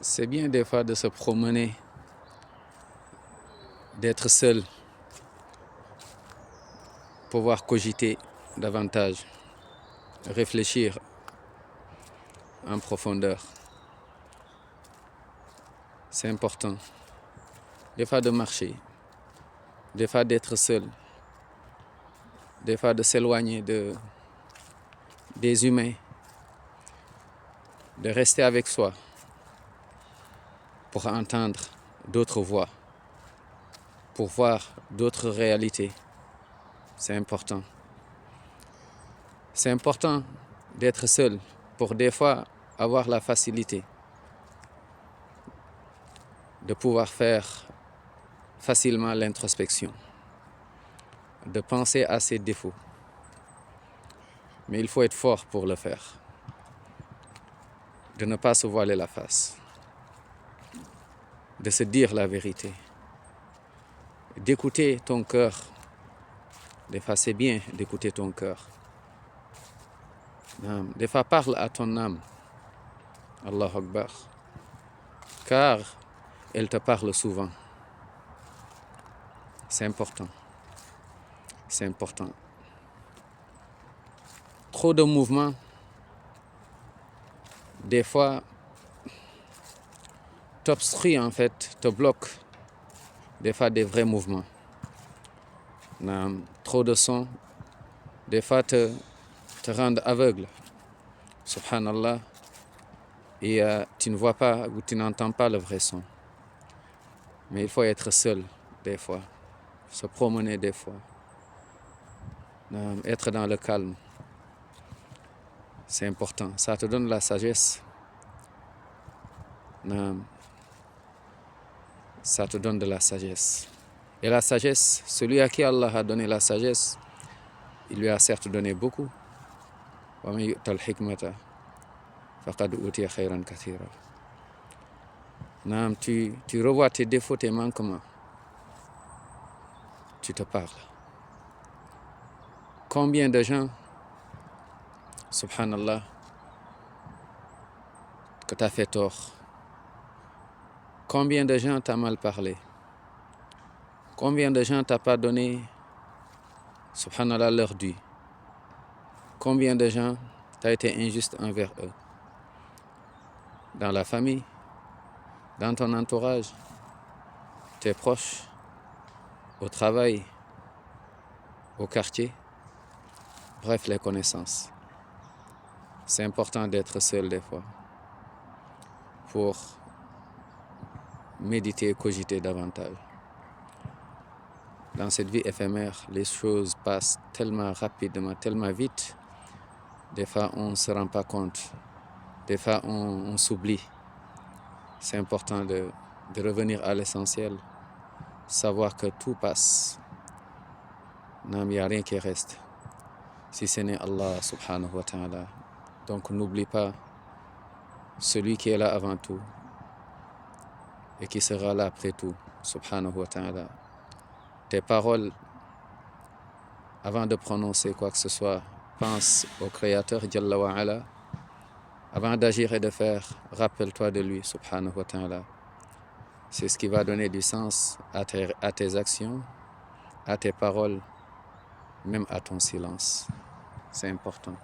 C'est bien des fois de se promener, d'être seul, pouvoir cogiter davantage, réfléchir en profondeur. C'est important. Des fois de marcher, des fois d'être seul, des fois de s'éloigner des humains, de rester avec soi pour entendre d'autres voix, pour voir d'autres réalités. C'est important. C'est important d'être seul pour des fois avoir la facilité de pouvoir faire facilement l'introspection, de penser à ses défauts. Mais il faut être fort pour le faire, de ne pas se voiler la face, de se dire la vérité, d'écouter ton cœur. Des fois, c'est bien d'écouter ton cœur. Des fois, parle à ton âme, Allah Akbar, car elle te parle souvent. C'est important. C'est important. Trop de mouvements, des fois, t'obstruent en fait, te bloquent, des fois des vrais mouvements. Trop de sons, des fois te rendent aveugle. Subhanallah. Et tu ne vois pas ou tu n'entends pas le vrai son. Mais il faut être seul des fois, se promener des fois, être dans le calme. C'est important. Ça te donne la sagesse. Ça te donne de la sagesse. Et la sagesse, celui à qui Allah a donné la sagesse, il lui a certes donné beaucoup. Tu revois tes défauts, tes manquements. Tu te parles. Combien de gens, subhanallah, que tu as fait tort? Combien de gens t'as mal parlé? Combien de gens t'as pas donné, subhanallah, leur dû? Combien de gens t'as été injuste envers eux? Dans la famille, dans ton entourage, tes proches, au travail, au quartier, bref, les connaissances. C'est important d'être seul des fois pour méditer et cogiter davantage. Dans cette vie éphémère, les choses passent tellement rapidement, tellement vite. Des fois, on ne se rend pas compte. Des fois, on s'oublie. C'est important de revenir à l'essentiel, savoir que tout passe. Il n'y a rien qui reste, si ce n'est Allah subhanahu wa ta'ala. Donc n'oublie pas celui qui est là avant tout et qui sera là après tout, subhanahu wa ta'ala. Tes paroles, avant de prononcer quoi que ce soit, pense au Créateur, Jalla wa ala. Avant d'agir et de faire, rappelle-toi de lui, subhanahu wa ta'ala. C'est ce qui va donner du sens à tes actions, à tes paroles, même à ton silence. C'est important.